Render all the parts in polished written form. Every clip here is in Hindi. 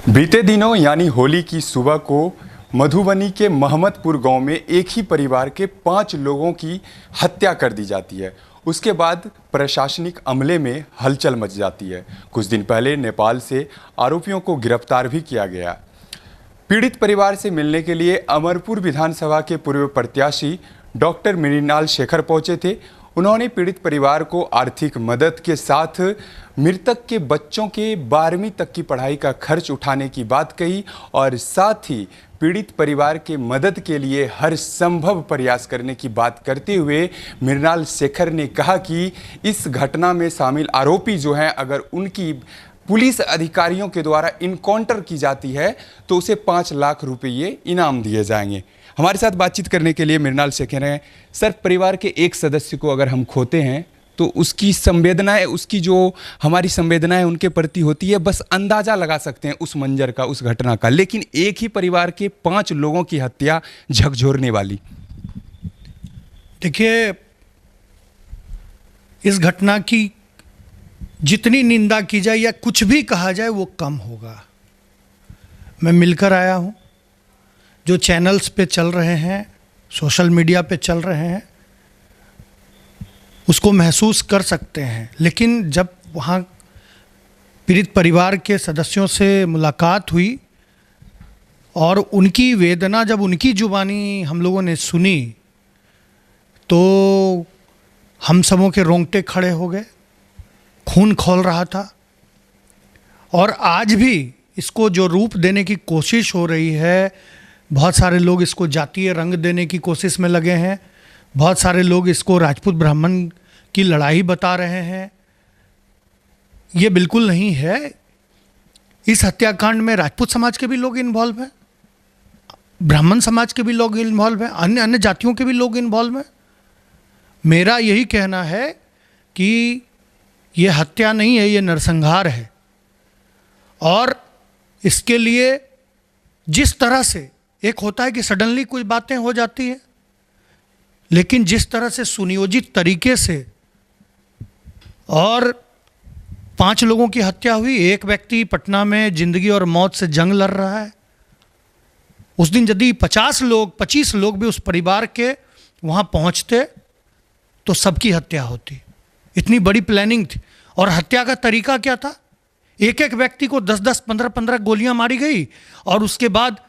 बीते दिनों यानी होली की सुबह को मधुबनी के महमदपुर गांव में एक ही परिवार के 5 लोगों की हत्या कर दी जाती है। उसके बाद प्रशासनिक अमले में हलचल मच जाती है। कुछ दिन पहले नेपाल से आरोपियों को गिरफ्तार भी किया गया। पीड़ित परिवार से मिलने के लिए अमरपुर विधानसभा के पूर्व प्रत्याशी डॉक्टर मृणाल शेखर पहुंचे थे। उन्होंने पीड़ित परिवार को आर्थिक मदद के साथ मृतक के बच्चों के 12वीं तक की पढ़ाई का खर्च उठाने की बात कही और साथ ही पीड़ित परिवार के मदद के लिए हर संभव प्रयास करने की बात करते हुए मृणाल शेखर ने कहा कि इस घटना में शामिल आरोपी जो हैं, अगर उनकी पुलिस अधिकारियों के द्वारा इनकाउंटर की जाती है तो उसे 5 लाख रुपये इनाम दिए जाएंगे। हमारे साथ बातचीत करने के लिए मृणाल शेखर हैं। सर, परिवार के एक सदस्य को अगर हम खोते हैं तो उसकी संवेदनाएं, उसकी जो हमारी संवेदनाएं उनके प्रति होती है, बस अंदाजा लगा सकते हैं उस मंजर का, उस घटना का। लेकिन एक ही परिवार के 5 लोगों की हत्या झकझोरने वाली। देखिए, इस घटना की जितनी निंदा की जाए या कुछ भी कहा जाए वो कम होगा। मैं मिलकर आया हूं, जो चैनल्स पे चल रहे हैं, सोशल मीडिया पे चल रहे हैं, उसको महसूस कर सकते हैं। लेकिन जब वहाँ पीड़ित परिवार के सदस्यों से मुलाकात हुई और उनकी वेदना जब उनकी जुबानी हम लोगों ने सुनी तो हम सबों के रोंगटे खड़े हो गए, खून खौल रहा था। और आज भी इसको जो रूप देने की कोशिश हो रही है, बहुत सारे लोग इसको जातीय रंग देने की कोशिश में लगे हैं, बहुत सारे लोग इसको राजपूत ब्राह्मण की लड़ाई बता रहे हैं। ये बिल्कुल नहीं है। इस हत्याकांड में राजपूत समाज के भी लोग इन्वॉल्व हैं, ब्राह्मण समाज के भी लोग इन्वॉल्व हैं, अन्य अन्य जातियों के भी लोग इन्वॉल्व हैं। मेरा यही कहना है कि ये हत्या नहीं है, ये नरसंहार है। और इसके लिए जिस तरह से एक होता है कि सडनली कुछ बातें हो जाती है, लेकिन जिस तरह से सुनियोजित तरीके से और 5 लोगों की हत्या हुई, एक व्यक्ति पटना में जिंदगी और मौत से जंग लड़ रहा है। उस दिन यदि 25 लोग भी उस परिवार के वहां पहुंचते तो सबकी हत्या होती। इतनी बड़ी प्लानिंग थी। और हत्या का तरीका क्या था? एक एक व्यक्ति को 10-10, 15-15 गोलियां मारी गई और उसके बाद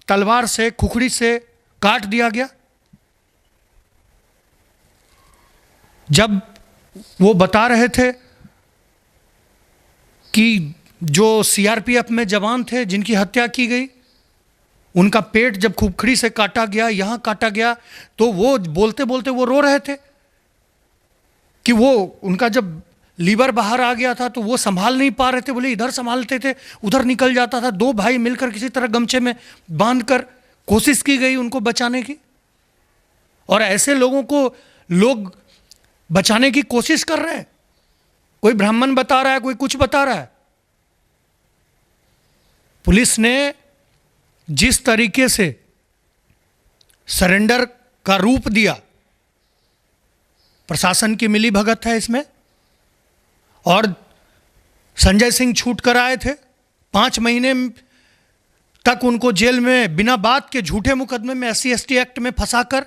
तलवार से, खुखड़ी से काट दिया गया। जब वो बता रहे थे कि जो सीआरपीएफ में जवान थे जिनकी हत्या की गई, उनका पेट जब खुखड़ी से काटा गया, यहां काटा गया, तो वो बोलते बोलते वो रो रहे थे कि वो उनका जब लीवर बाहर आ गया था तो वो संभाल नहीं पा रहे थे। बोले इधर संभालते थे, उधर निकल जाता था। 2 भाई मिलकर किसी तरह गमछे में बांधकर कोशिश की गई उनको बचाने की। और ऐसे लोगों को लोग बचाने की कोशिश कर रहे हैं। कोई ब्राह्मण बता रहा है, कोई कुछ बता रहा है। पुलिस ने जिस तरीके से सरेंडर का रूप दिया, प्रशासन की मिलीभगत है इसमें। और संजय सिंह छूट कर आए थे, 5 महीने तक उनको जेल में बिना बात के झूठे मुकदमे में SC/ST एक्ट में फंसाकर,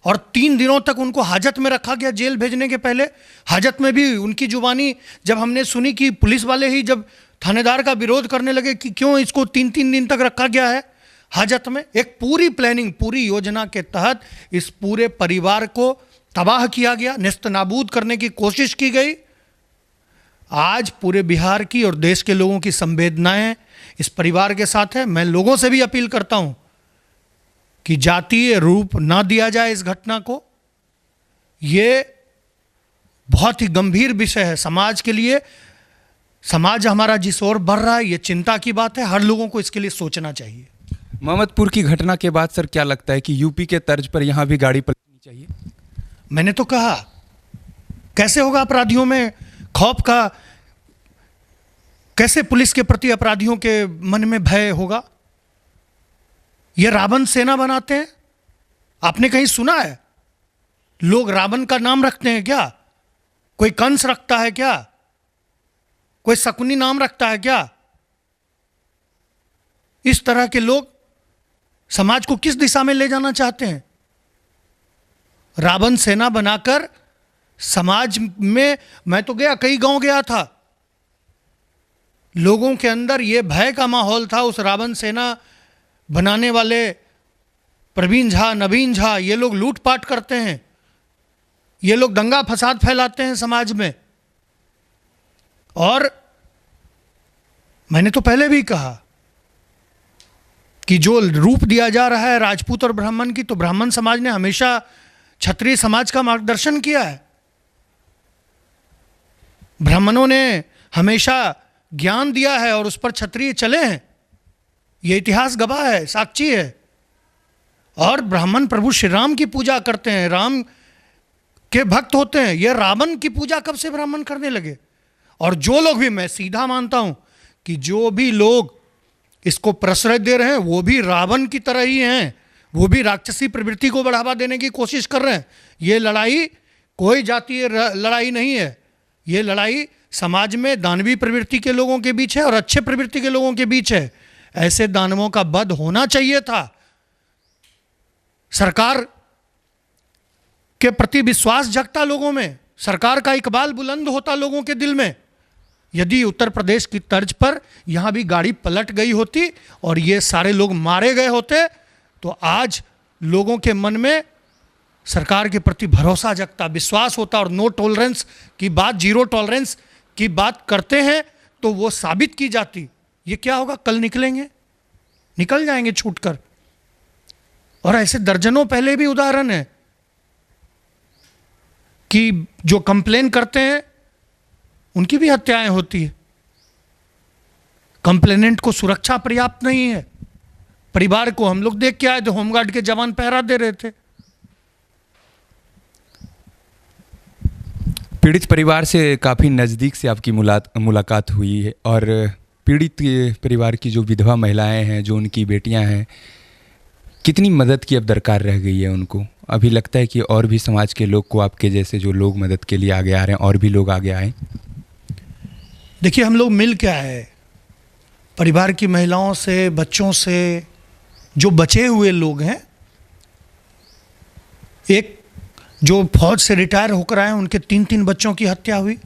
और 3 दिनों तक उनको हाजत में रखा गया जेल भेजने के पहले। हाजत में भी उनकी जुबानी जब हमने सुनी कि पुलिस वाले ही जब थानेदार का विरोध करने लगे कि क्यों इसको 3-3 दिन तक रखा गया है हाजत में। एक पूरी प्लानिंग, पूरी योजना के तहत इस पूरे परिवार को तबाह किया गया, नेस्तनाबूद करने की कोशिश की गई। आज पूरे बिहार की और देश के लोगों की संवेदनाएं इस परिवार के साथ है। मैं लोगों से भी अपील करता हूं कि जातीय रूप ना दिया जाए इस घटना को। ये बहुत ही गंभीर विषय है समाज के लिए। समाज हमारा जिस ओर बढ़ रहा है, ये चिंता की बात है। हर लोगों को इसके लिए सोचना चाहिए। महमदपुर की घटना के बाद सर, क्या लगता है कि यूपी के तर्ज पर यहां भी गाड़ी पलटनी चाहिए? मैंने तो कहा, कैसे होगा अपराधियों में खौफ का, कैसे पुलिस के प्रति अपराधियों के मन में भय होगा? ये रावण सेना बनाते हैं। आपने कहीं सुना है लोग रावण का नाम रखते हैं क्या? कोई कंस रखता है क्या? कोई शकुनी नाम रखता है क्या? इस तरह के लोग समाज को किस दिशा में ले जाना चाहते हैं? रावण सेना बनाकर समाज में, मैं तो गया, कई गांव गया था, लोगों के अंदर यह भय का माहौल था। उस रावण सेना बनाने वाले प्रवीण झा, नवीन झा, ये लोग लूटपाट करते हैं, ये लोग दंगा फसाद फैलाते हैं समाज में। और मैंने तो पहले भी कहा कि जो रूप दिया जा रहा है राजपूत और ब्राह्मण की, तो ब्राह्मण समाज ने हमेशा क्षत्रिय समाज का मार्गदर्शन किया है। ब्राह्मणों ने हमेशा ज्ञान दिया है और उस पर क्षत्रिय चले हैं। यह इतिहास गवाह है, साक्षी है। और ब्राह्मण प्रभु श्री राम की पूजा करते हैं, राम के भक्त होते हैं। यह रावण की पूजा कब से ब्राह्मण करने लगे? और जो लोग भी, मैं सीधा मानता हूं कि जो भी लोग इसको प्रश्रय दे रहे हैं वो भी रावण की तरह ही हैं, वो भी राक्षसी प्रवृत्ति को बढ़ावा देने की कोशिश कर रहे हैं। ये लड़ाई कोई जातीय लड़ाई नहीं है, ये लड़ाई समाज में दानवी प्रवृत्ति के लोगों के बीच है और अच्छे प्रवृत्ति के लोगों के बीच है। ऐसे दानवों का वध होना चाहिए था। सरकार के प्रति विश्वास जगता लोगों में, सरकार का इकबाल बुलंद होता लोगों के दिल में। यदि उत्तर प्रदेश की तर्ज पर यहां भी गाड़ी पलट गई होती और ये सारे लोग मारे गए होते, तो आज लोगों के मन में सरकार के प्रति भरोसा जगता, विश्वास होता। और नो टॉलरेंस की बात, जीरो टॉलरेंस की बात करते हैं तो वो साबित की जाती। ये क्या होगा? कल निकलेंगे, निकल जाएंगे छूटकर। और ऐसे दर्जनों पहले भी उदाहरण है कि जो कंप्लेन करते हैं उनकी भी हत्याएं होती है। कंप्लेनेंट को सुरक्षा पर्याप्त नहीं है। परिवार को हम लोग देख के आए थे, होमगार्ड के जवान पहरा दे रहे थे। पीड़ित परिवार से काफ़ी नज़दीक से आपकी मुलाकात हुई है, और पीड़ित परिवार की जो विधवा महिलाएं हैं, जो उनकी बेटियां हैं, कितनी मदद की अब दरकार रह गई है उनको? अभी लगता है कि और भी समाज के लोग को, आपके जैसे जो लोग मदद के लिए आगे आ रहे हैं, और भी लोग आगे आए? देखिए, हम लोग मिल के आए, परिवार की महिलाओं से, बच्चों से, जो बचे हुए लोग हैं। एक जो फौज से रिटायर होकर आए, उनके 3-3 बच्चों की हत्या हुई।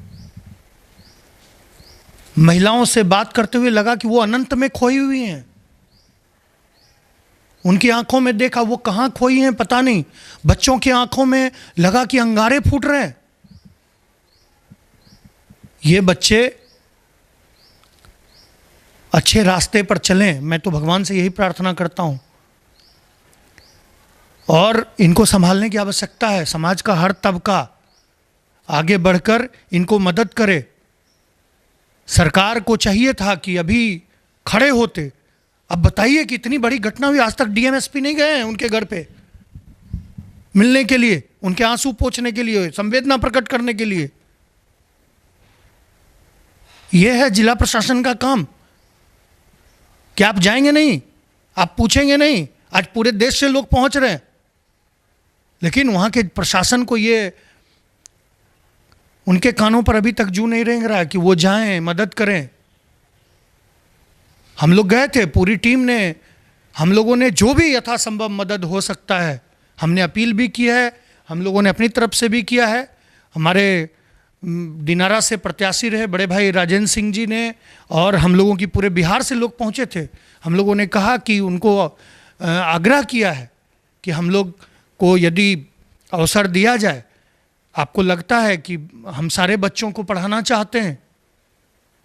महिलाओं से बात करते हुए लगा कि वो अनंत में खोई हुई हैं। उनकी आंखों में देखा, वो कहां खोई हैं पता नहीं। बच्चों की आंखों में लगा कि अंगारे फूट रहे हैं। ये बच्चे अच्छे रास्ते पर चलें, मैं तो भगवान से यही प्रार्थना करता हूं। और इनको संभालने की आवश्यकता है। समाज का हर तबका आगे बढ़कर इनको मदद करे। सरकार को चाहिए था कि अभी खड़े होते। अब बताइए कि इतनी बड़ी घटना हुई, आज तक डीएमएसपी नहीं गए हैं उनके घर पे मिलने के लिए, उनके आंसू पोंछने के लिए, संवेदना प्रकट करने के लिए। यह है जिला प्रशासन का काम। क्या आप जाएंगे नहीं? आप पूछेंगे नहीं? आज पूरे देश से लोग पहुंच रहे हैं, लेकिन वहां के प्रशासन को ये, उनके कानों पर अभी तक जू नहीं रेंग रहा कि वो जाएं, मदद करें। हम लोग गए थे, पूरी टीम ने, हम लोगों ने जो भी यथासंभव मदद हो सकता है हमने अपील भी की है, हम लोगों ने अपनी तरफ से भी किया है। हमारे दिनारा से प्रत्याशी रहे बड़े भाई राजेंद्र सिंह जी ने, और हम लोगों की पूरे बिहार से लोग पहुंचे थे। हम लोगों ने कहा कि उनको आग्रह किया है कि हम लोग को यदि अवसर दिया जाए, आपको लगता है कि हम सारे बच्चों को पढ़ाना चाहते हैं,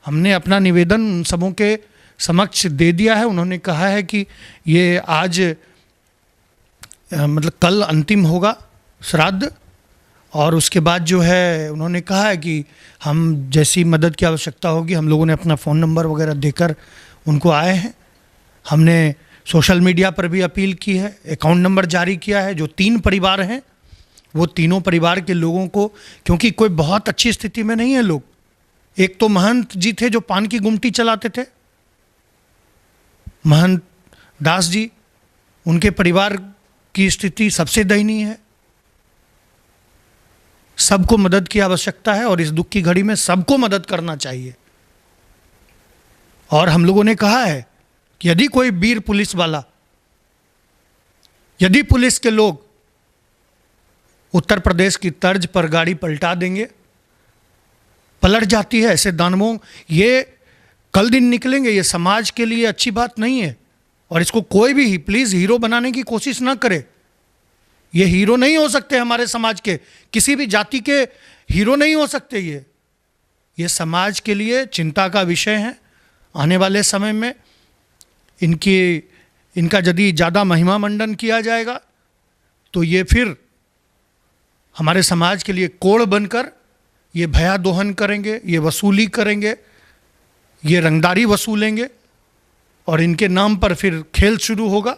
हमने अपना निवेदन उन सबों के समक्ष दे दिया है। उन्होंने कहा है कि ये आज मतलब कल अंतिम होगा श्राद्ध, और उसके बाद जो है उन्होंने कहा है कि हम जैसी मदद की आवश्यकता होगी, हम लोगों ने अपना फ़ोन नंबर वगैरह देकर उनको आए हैं। हमने सोशल मीडिया पर भी अपील की है, अकाउंट नंबर जारी किया है। जो 3 परिवार हैं, वो तीनों परिवार के लोगों को, क्योंकि कोई बहुत अच्छी स्थिति में नहीं है लोग। एक तो महंत जी थे जो पान की गुमटी चलाते थे, महंत दास जी, उनके परिवार की स्थिति सबसे दयनीय है। सबको मदद की आवश्यकता है और इस दुख की घड़ी में सबको मदद करना चाहिए। और हम लोगों ने कहा है कि यदि कोई वीर पुलिस वाला, यदि पुलिस के लोग उत्तर प्रदेश की तर्ज पर गाड़ी पलटा देंगे, पलट जाती है ऐसे दानवों, ये कल दिन निकलेंगे, ये समाज के लिए अच्छी बात नहीं है। और इसको कोई भी प्लीज़ हीरो बनाने की कोशिश ना करे। ये हीरो नहीं हो सकते हमारे समाज के, किसी भी जाति के हीरो नहीं हो सकते। ये समाज के लिए चिंता का विषय है। आने वाले समय में इनका यदि ज़्यादा महिमा मंडन किया जाएगा तो ये फिर हमारे समाज के लिए कोड़ बनकर ये भया दोहन करेंगे, ये वसूली करेंगे, ये रंगदारी वसूलेंगे और इनके नाम पर फिर खेल शुरू होगा।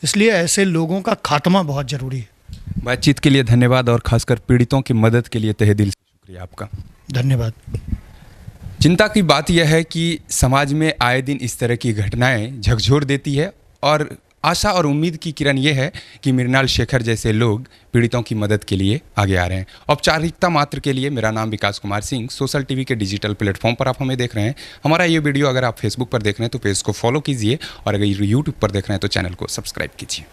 इसलिए ऐसे लोगों का खात्मा बहुत ज़रूरी है। बातचीत के लिए धन्यवाद और खासकर पीड़ितों की मदद के लिए तहे दिल से शुक्रिया आपका। धन्यवाद। चिंता की बात यह है कि समाज में आए दिन इस तरह की घटनाएं झकझोर देती है और आशा और उम्मीद की किरण ये है कि मृणाल शेखर जैसे लोग पीड़ितों की मदद के लिए आगे आ रहे हैं। औपचारिकता मात्र के लिए मेरा नाम विकास कुमार सिंह, सोशल टीवी के डिजिटल प्लेटफॉर्म पर आप हमें देख रहे हैं। हमारा ये वीडियो अगर आप फेसबुक पर देख रहे हैं तो पेज को फॉलो कीजिए और अगर यूट्यूब पर देख रहे हैं तो चैनल को सब्सक्राइब कीजिए।